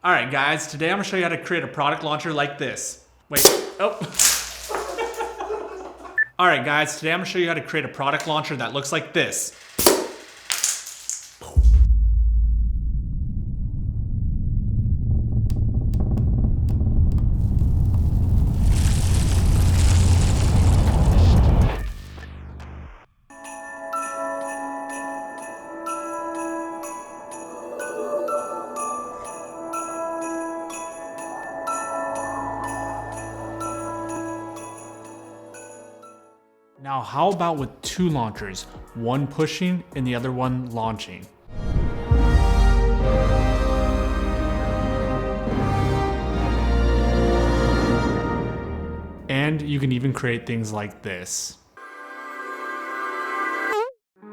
All right, guys, today I'm gonna show you how to create a product launcher like this. Wait, oh. All right, guys, today I'm gonna show you how to create a product launcher that looks like this. Now, how about with two launchers, one pushing and the other one launching? And you can even create things like this.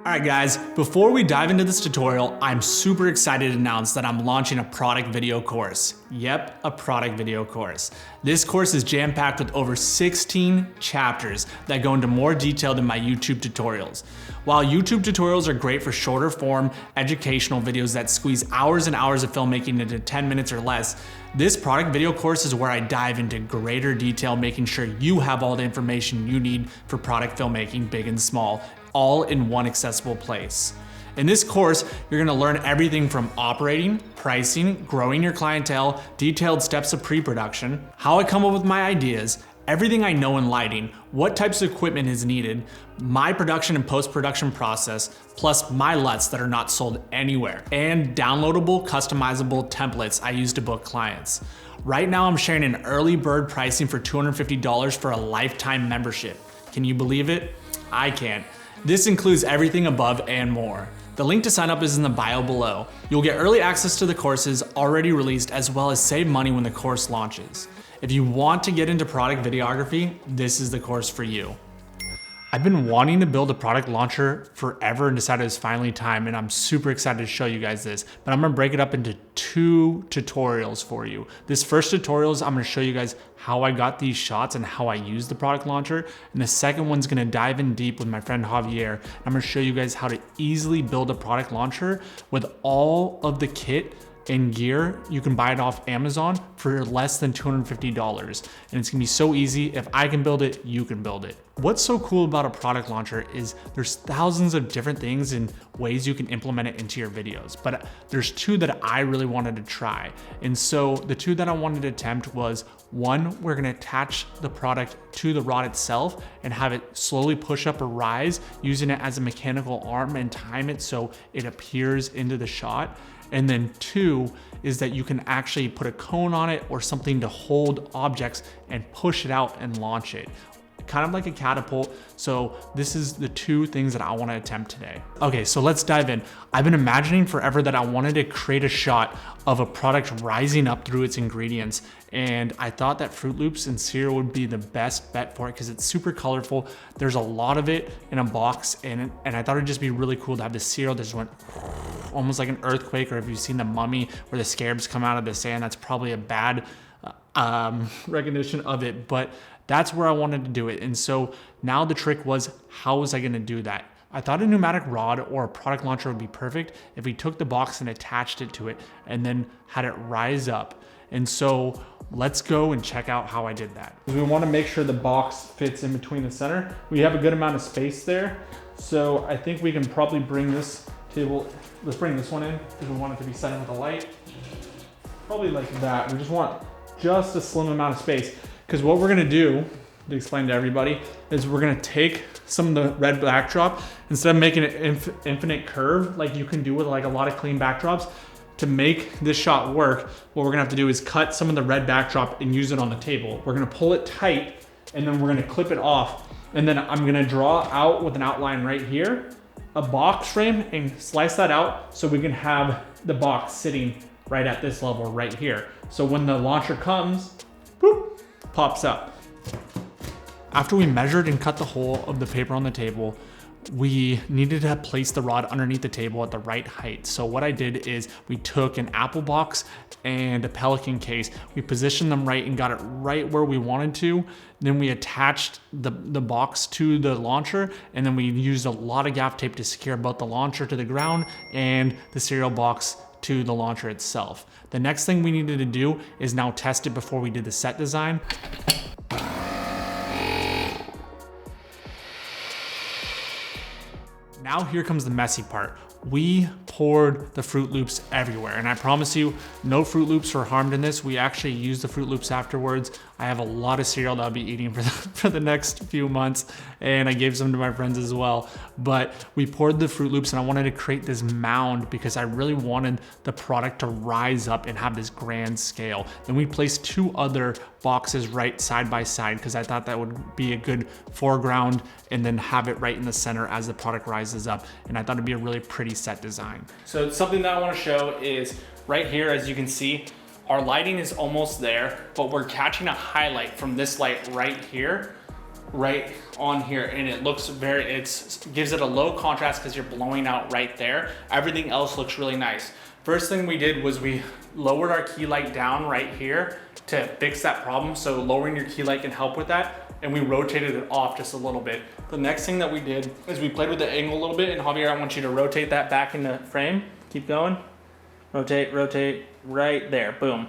All right, guys, before we dive into this tutorial, I'm super excited to announce that I'm launching a product video course. Yep, a product video course. This course is jam-packed with over 16 chapters that go into more detail than my YouTube tutorials. While YouTube tutorials are great for shorter form educational videos that squeeze hours and hours of filmmaking into 10 minutes or less, this product video course is where I dive into greater detail, making sure you have all the information you need for product filmmaking, big and small, all in one accessible place. In this course, you're gonna learn everything from operating, pricing, growing your clientele, detailed steps of pre-production, how I come up with my ideas, everything I know in lighting, what types of equipment is needed, my production and post-production process, plus my LUTs that are not sold anywhere, and downloadable, customizable templates I use to book clients. Right now, I'm sharing an early bird pricing for $250 for a lifetime membership. Can you believe it? I can't. This includes everything above and more. The link to sign up is in the bio below. You'll get early access to the courses already released, as well as save money when the course launches. If you want to get into product videography, this is the course for you. I've been wanting to build a product launcher forever and decided it's finally time, and I'm super excited to show you guys this, but I'm gonna break it up into two tutorials for you. This first tutorial is I'm gonna show you guys how I got these shots and how I use the product launcher, and the second one's gonna dive in deep with my friend Javier. I'm gonna show you guys how to easily build a product launcher with all of the kit and gear. You can buy it off Amazon for less than $250. And it's gonna be so easy. If I can build it, you can build it. What's so cool about a product launcher is there's thousands of different things and ways you can implement it into your videos, but there's two that I really wanted to try. And so the two that I wanted to attempt was, one, we're gonna attach the product to the rod itself and have it slowly push up or rise using it as a mechanical arm and time it so it appears into the shot. And then two is that you can actually put a cone on it or something to hold objects and push it out and launch it. Kind of like a catapult. So this is the two things that I want to attempt today. Okay, so let's dive in. I've been imagining forever that I wanted to create a shot of a product rising up through its ingredients. And I thought that Fruit Loops and cereal would be the best bet for it because it's super colorful. There's a lot of it in a box, and I thought it'd just be really cool to have the cereal that just went almost like an earthquake, or if you've seen The Mummy where the scarabs come out of the sand, that's probably a bad recognition of it, but that's where I wanted to do it. And so now the trick was, how was I gonna do that? I thought a pneumatic rod or a product launcher would be perfect if we took the box and attached it to it and then had it rise up. And so let's go and check out how I did that. We wanna make sure the box fits in between the center. We have a good amount of space there. So I think we can probably bring this table, let's bring this one in because we want it to be set in with a light. Probably like that. We just want just a slim amount of space, because what we're gonna do, to explain to everybody, is we're gonna take some of the red backdrop, instead of making it infinite curve like you can do with like a lot of clean backdrops, to make this shot work, what we're gonna have to do is cut some of the red backdrop and use it on the table. We're gonna pull it tight, and then we're gonna clip it off, and then I'm gonna draw out with an outline right here, a box frame, and slice that out so we can have the box sitting right at this level right here. So when the launcher comes, boop, pops up. After we measured and cut the hole of the paper on the table, we needed to place the rod underneath the table at the right height. So what I did is we took an apple box and a Pelican case. We positioned them right and got it right where we wanted to. Then we attached the box to the launcher, and then we used a lot of gaff tape to secure both the launcher to the ground and the cereal box to the launcher itself. The next thing we needed to do is now test it before we did the set design. Now here comes the messy part. We poured the Fruit Loops everywhere, and I promise you, no Fruit Loops were harmed in this. We actually used the Fruit Loops afterwards. I have a lot of cereal that I'll be eating for the next few months, and I gave some to my friends as well. But we poured the Fruit Loops, and I wanted to create this mound because I really wanted the product to rise up and have this grand scale. Then we placed 2 other boxes right side by side because I thought that would be a good foreground, and then have it right in the center as the product rises up. And I thought it'd be a really pretty set design. So something that I want to show is right here, as you can see, our lighting is almost there, but we're catching a highlight from this light right here, right on here, and it looks gives it a low contrast because you're blowing out right there. Everything else looks really nice. First thing we did was we lowered our key light down right here to fix that problem. So lowering your key light can help with that. And we rotated it off just a little bit. The next thing that we did is we played with the angle a little bit, and Javier, I want you to rotate that back in the frame. Keep going. Rotate, rotate, right there, boom.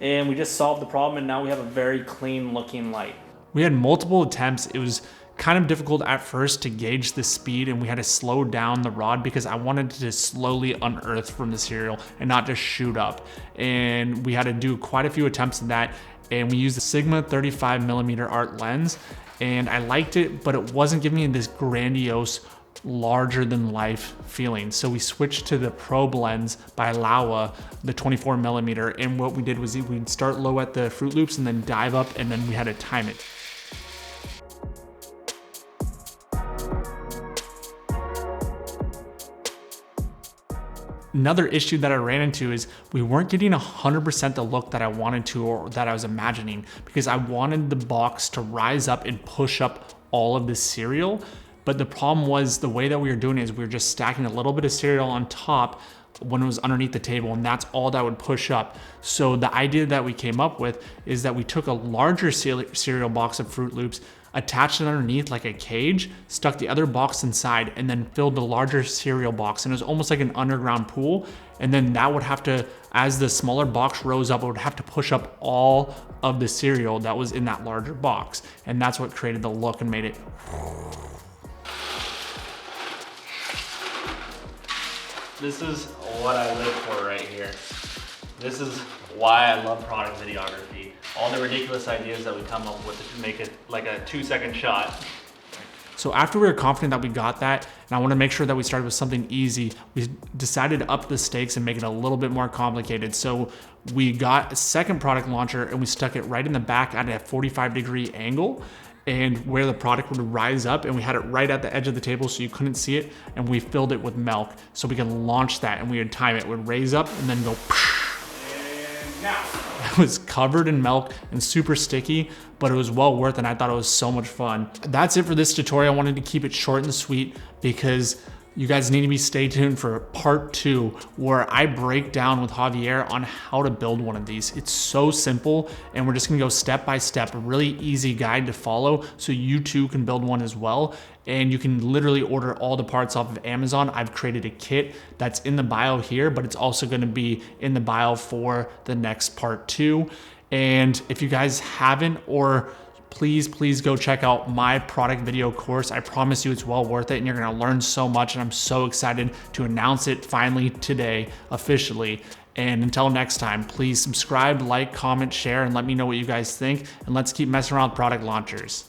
And we just solved the problem, and now we have a very clean looking light. We had multiple attempts. It was kind of difficult at first to gauge the speed, and we had to slow down the rod because I wanted to just slowly unearth from the cereal and not just shoot up. And we had to do quite a few attempts at that. And we used the Sigma 35mm art lens, and I liked it, but it wasn't giving me this grandiose, larger than life feeling. So we switched to the probe lens by Laowa, the 24mm. And what we did was we'd start low at the Fruit Loops and then dive up, and then we had to time it. Another issue that I ran into is we weren't getting 100% the look that I wanted to, or that I was imagining, because I wanted the box to rise up and push up all of the cereal. But the problem was the way that we were doing it is we were just stacking a little bit of cereal on top when it was underneath the table, and that's all that would push up. So the idea that we came up with is that we took a larger cereal box of Fruit Loops, attached it underneath like a cage, stuck the other box inside, and then filled the larger cereal box. And it was almost like an underground pool. And then that would have to, as the smaller box rose up, it would have to push up all of the cereal that was in that larger box. And that's what created the look and made it. This is what I live for right here. This is why I love product videography. All the ridiculous ideas that we come up with to make it like a 2-second shot. So after we were confident that we got that, and I want to make sure that we started with something easy, we decided to up the stakes and make it a little bit more complicated. So we got a second product launcher, and we stuck it right in the back at a 45-degree angle, and where the product would rise up, and we had it right at the edge of the table so you couldn't see it, and we filled it with milk so we could launch that, and we would time it. It would raise up and then go. And now. It was covered in milk and super sticky, but it was well worth it, and I thought it was so much fun. That's it for this tutorial. I wanted to keep it short and sweet because you guys need to be stay tuned for part 2, where I break down with Javier on how to build one of these. It's so simple, and we're just gonna go step by step, a really easy guide to follow so you too can build one as well. And you can literally order all the parts off of Amazon. I've created a kit that's in the bio here, but it's also gonna be in the bio for the next part 2. And if you guys haven't, or please go check out my product video course. I promise you it's well worth it, and you're gonna learn so much, and I'm so excited to announce it finally today, officially. And until next time, please subscribe, like, comment, share, and let me know what you guys think, and let's keep messing around with product launchers.